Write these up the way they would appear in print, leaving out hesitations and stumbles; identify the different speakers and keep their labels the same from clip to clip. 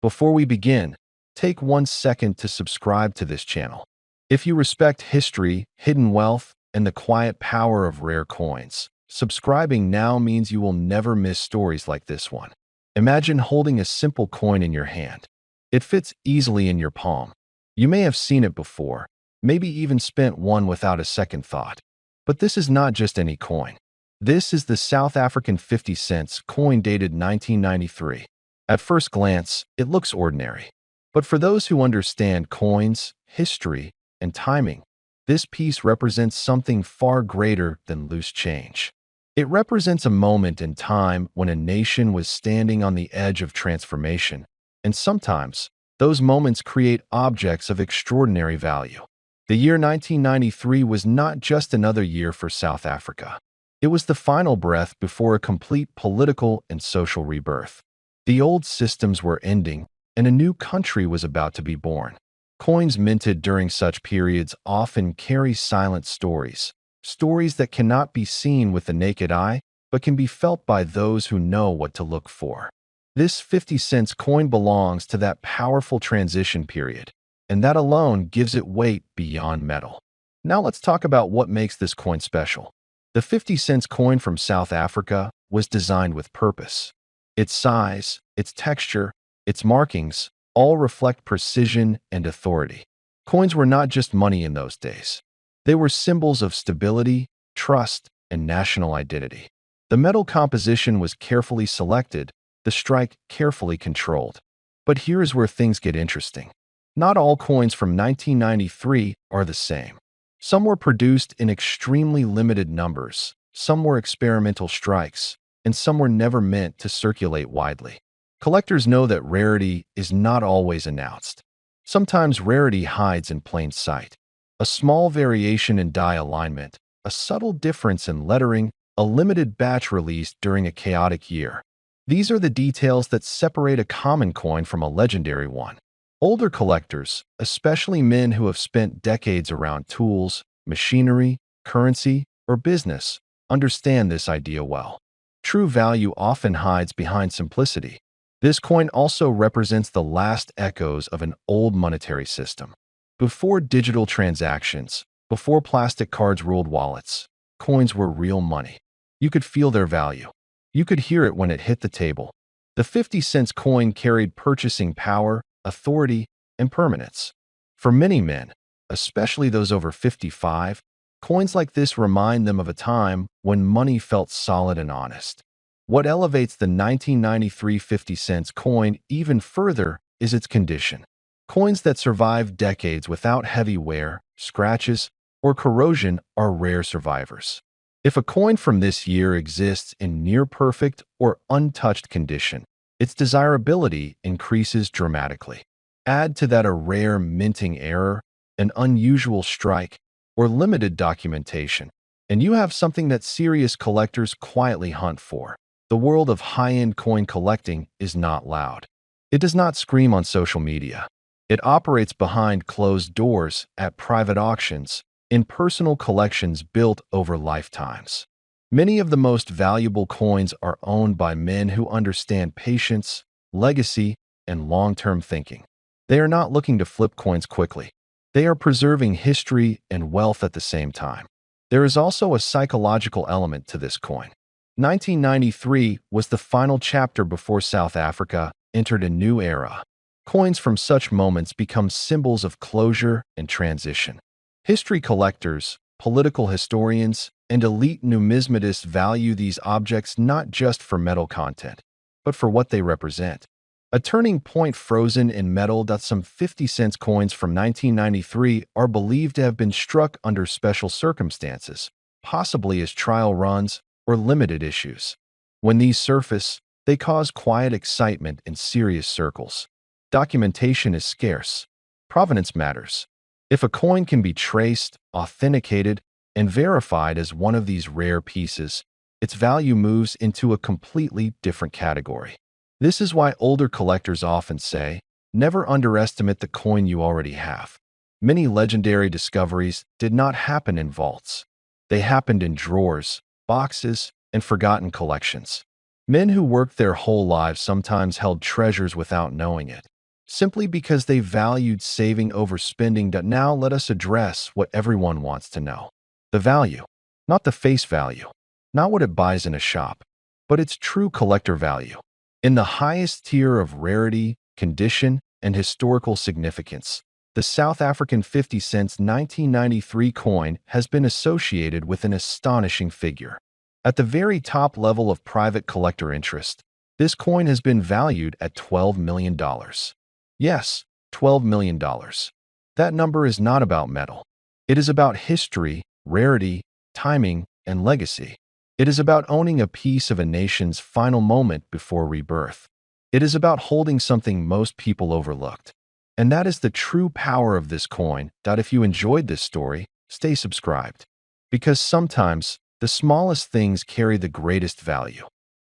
Speaker 1: Before we begin, take 1 second to subscribe to this channel. If you respect history, hidden wealth, and the quiet power of rare coins, subscribing now means you will never miss stories like this one. Imagine holding a simple coin in your hand. It fits easily in your palm. You may have seen it before, maybe even spent one without a second thought. But this is not just any coin. This is the South African 50 cents coin dated 1993. At first glance, it looks ordinary. But for those who understand coins, history, and timing, this piece represents something far greater than loose change. It represents a moment in time when a nation was standing on the edge of transformation, and sometimes those moments create objects of extraordinary value. The year 1993 was not just another year for South Africa. It was the final breath before a complete political and social rebirth. The old systems were ending, and a new country was about to be born. Coins minted during such periods often carry silent stories, stories that cannot be seen with the naked eye, but can be felt by those who know what to look for. This 50 cents coin belongs to that powerful transition period, and that alone gives it weight beyond metal. Now let's talk about what makes this coin special. The 50 cents coin from South Africa was designed with purpose. Its size, its texture, its markings all reflect precision and authority. Coins were not just money in those days. They were symbols of stability, trust, and national identity. The metal composition was carefully selected, the strike carefully controlled. But here is where things get interesting. Not all coins from 1993 are the same. Some were produced in extremely limited numbers, some were experimental strikes, and some were never meant to circulate widely. Collectors know that rarity is not always announced. Sometimes rarity hides in plain sight. A small variation in die alignment, a subtle difference in lettering, a limited batch released during a chaotic year. These are the details that separate a common coin from a legendary one. Older collectors, especially men who have spent decades around tools, machinery, currency, or business, understand this idea well. True value often hides behind simplicity. This coin also represents the last echoes of an old monetary system. Before digital transactions, before plastic cards ruled wallets, coins were real money. You could feel their value. You could hear it when it hit the table. The 50 cents coin carried purchasing power, authority, and permanence. For many men, especially those over 55, coins like this remind them of a time when money felt solid and honest. What elevates the 1993 50 cents coin even further is its condition. Coins that survive decades without heavy wear, scratches, or corrosion are rare survivors. If a coin from this year exists in near-perfect or untouched condition, its desirability increases dramatically. Add to that a rare minting error, an unusual strike, or limited documentation, and you have something that serious collectors quietly hunt for. The world of high-end coin collecting is not loud. It does not scream on social media. It operates behind closed doors, at private auctions, in personal collections built over lifetimes. Many of the most valuable coins are owned by men who understand patience, legacy, and long-term thinking. They are not looking to flip coins quickly. They are preserving history and wealth at the same time. There is also a psychological element to this coin. 1993 was the final chapter before South Africa entered a new era. Coins from such moments become symbols of closure and transition. History collectors, political historians, and elite numismatists value these objects not just for metal content, but for what they represent. A turning point frozen in metal. Some 50 cents coins from 1993 are believed to have been struck under special circumstances, possibly as trial runs or limited issues. When these surface, they cause quiet excitement in serious circles. Documentation is scarce. Provenance matters. If a coin can be traced, authenticated, and verified as one of these rare pieces, its value moves into a completely different category. This is why older collectors often say, never underestimate the coin you already have. Many legendary discoveries did not happen in vaults. They happened in drawers, boxes, and forgotten collections. Men who worked their whole lives sometimes held treasures without knowing it. simply because they valued saving over spending. Now let us address what everyone wants to know. The value, not the face value, not what it buys in a shop, but its true collector value. In the highest tier of rarity, condition, and historical significance, the South African 50 cents 1993 coin has been associated with an astonishing figure. At the very top level of private collector interest, this coin has been valued at $12 million. Yes, $12 million. That number is not about metal. It is about history, rarity, timing, and legacy. It is about owning a piece of a nation's final moment before rebirth. It is about holding something most people overlooked. And that is the true power of this coin. If you enjoyed this story, stay subscribed. Because sometimes, the smallest things carry the greatest value.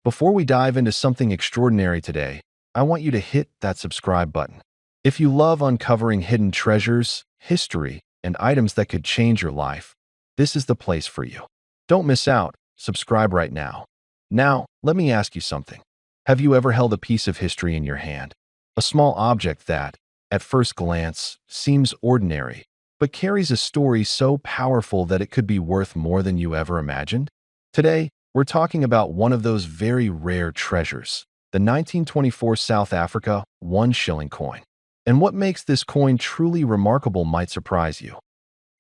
Speaker 1: Before we dive into something extraordinary today, I want you to hit that subscribe button. If you love uncovering hidden treasures, history, and items that could change your life, this is the place for you. Don't miss out. Subscribe right now. Now, let me ask you something. Have you ever held a piece of history in your hand? A small object that, at first glance, seems ordinary, but carries a story so powerful that it could be worth more than you ever imagined? Today, we're talking about one of those very rare treasures, the 1924 South Africa 1 shilling coin. And what makes this coin truly remarkable might surprise you.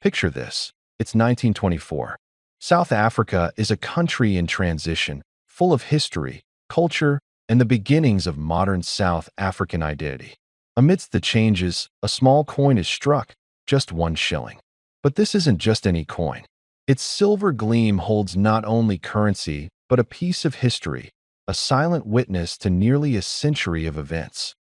Speaker 1: Picture this. It's 1924. South Africa is a country in transition, full of history, culture, and the beginnings of modern South African identity. Amidst the changes, a small coin is struck, just 1 shilling. But this isn't just any coin. Its silver gleam holds not only currency, but a piece of history, a silent witness to nearly a century of events.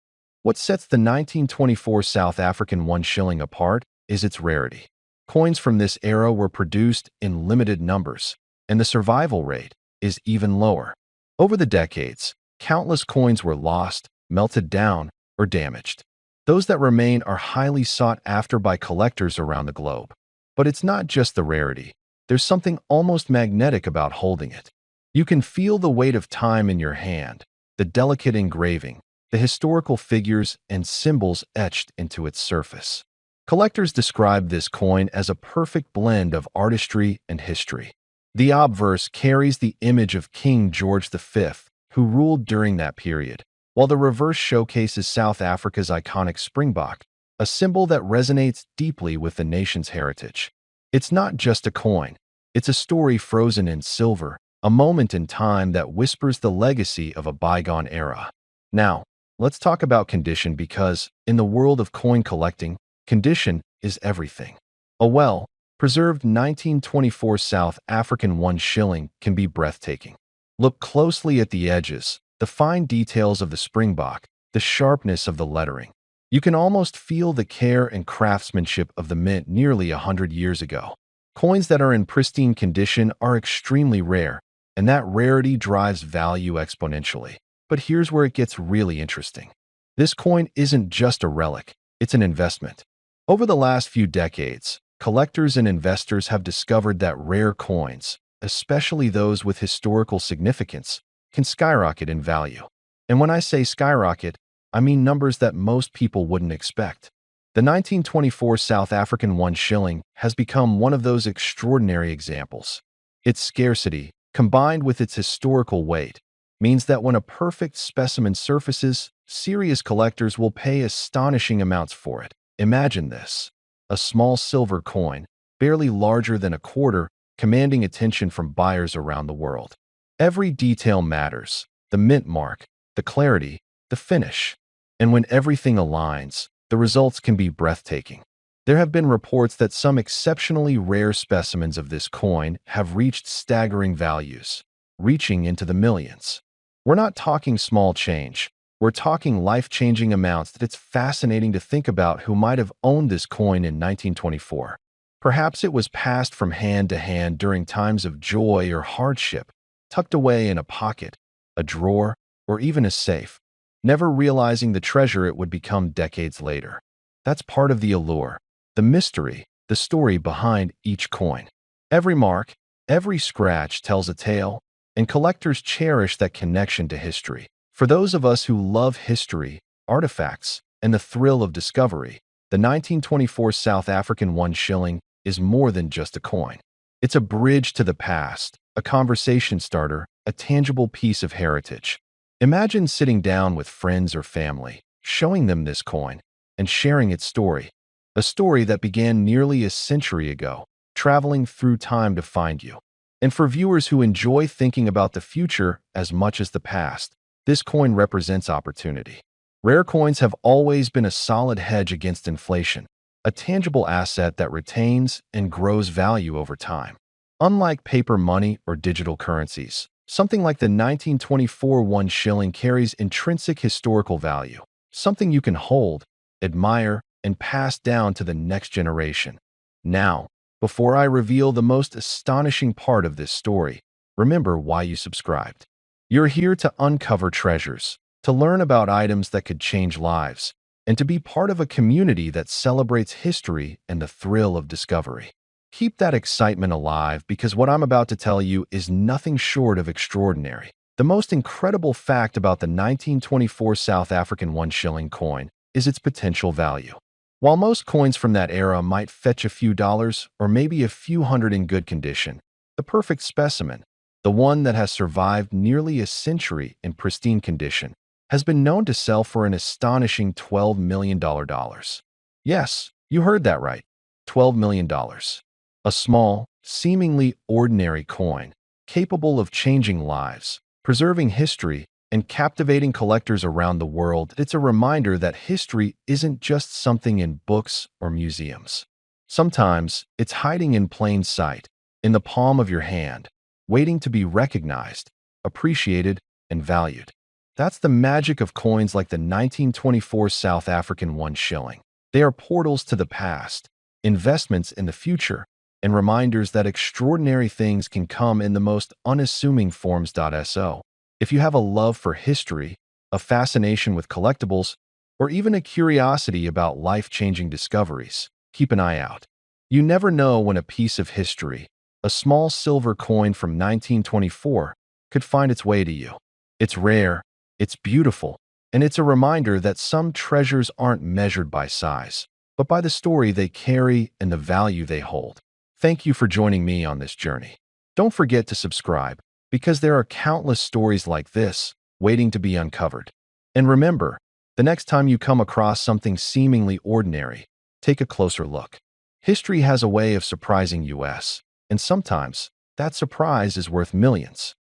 Speaker 1: What sets the 1924 South African 1 shilling apart is its rarity. Coins from this era were produced in limited numbers, and the survival rate is even lower. Over the decades, countless coins were lost, melted down, or damaged. Those that remain are highly sought after by collectors around the globe. But it's not just the rarity. There's something almost magnetic about holding it. You can feel the weight of time in your hand, the delicate engraving, the historical figures and symbols etched into its surface. Collectors describe this coin as a perfect blend of artistry and history. The obverse carries the image of King George V, who ruled during that period, while the reverse showcases South Africa's iconic springbok, a symbol that resonates deeply with the nation's heritage. It's not just a coin. It's a story frozen in silver, a moment in time that whispers the legacy of a bygone era. Now, let's talk about condition because, in the world of coin collecting, condition is everything. A well-preserved 1924 South African 1 shilling can be breathtaking. Look closely at the edges, the fine details of the springbok, the sharpness of the lettering. You can almost feel the care and craftsmanship of the mint nearly 100 years ago. Coins that are in pristine condition are extremely rare, and that rarity drives value exponentially. But here's where it gets really interesting. This coin isn't just a relic, it's an investment. Over the last few decades, collectors and investors have discovered that rare coins, especially those with historical significance, can skyrocket in value. And when I say skyrocket, I mean numbers that most people wouldn't expect. The 1924 South African 1 shilling has become one of those extraordinary examples. Its scarcity, combined with its historical weight, means that when a perfect specimen surfaces, serious collectors will pay astonishing amounts for it. Imagine this: a small silver coin, barely larger than a quarter, commanding attention from buyers around the world. Every detail matters: the mint mark, the clarity, the finish. And when everything aligns, the results can be breathtaking. There have been reports that some exceptionally rare specimens of this coin have reached staggering values, reaching into the millions. We're not talking small change. We're talking life-changing amounts that it's fascinating to think about who might have owned this coin in 1924. Perhaps it was passed from hand to hand during times of joy or hardship, tucked away in a pocket, a drawer, or even a safe, never realizing the treasure it would become decades later. That's part of the allure, the mystery, the story behind each coin. Every mark, every scratch tells a tale, and collectors cherish that connection to history. For those of us who love history, artifacts, and the thrill of discovery, the 1924 South African 1 shilling is more than just a coin. It's a bridge to the past, a conversation starter, a tangible piece of heritage. Imagine sitting down with friends or family, showing them this coin, and sharing its story. A story that began nearly a century ago, traveling through time to find you. And for viewers who enjoy thinking about the future as much as the past, this coin represents opportunity. Rare coins have always been a solid hedge against inflation, a tangible asset that retains and grows value over time. Unlike paper money or digital currencies, something like the 1924 1 shilling carries intrinsic historical value, something you can hold, admire, and pass down to the next generation. Now, before I reveal the most astonishing part of this story, remember why you subscribed. You're here to uncover treasures, to learn about items that could change lives, and to be part of a community that celebrates history and the thrill of discovery. Keep that excitement alive because what I'm about to tell you is nothing short of extraordinary. The most incredible fact about the 1924 South African 1 shilling coin is its potential value. While most coins from that era might fetch a few dollars or maybe a few hundred in good condition, the perfect specimen, the one that has survived nearly a century in pristine condition, has been known to sell for an astonishing $12 million. Yes, you heard that right, $12 million. A small, seemingly ordinary coin, capable of changing lives, preserving history, and captivating collectors around the world. It's a reminder that history isn't just something in books or museums. Sometimes it's hiding in plain sight, in the palm of your hand, waiting to be recognized, appreciated, and valued. That's the magic of coins like the 1924 South African 1 shilling. They are portals to the past, investments in the future, and reminders that extraordinary things can come in the most unassuming forms. So, if you have a love for history, a fascination with collectibles, or even a curiosity about life-changing discoveries, keep an eye out. You never know when a piece of history, a small silver coin from 1924, could find its way to you. It's rare, it's beautiful, and it's a reminder that some treasures aren't measured by size, but by the story they carry and the value they hold. Thank you for joining me on this journey. Don't forget to subscribe, because there are countless stories like this waiting to be uncovered. And remember, the next time you come across something seemingly ordinary, take a closer look. History has a way of surprising us, and sometimes that surprise is worth millions.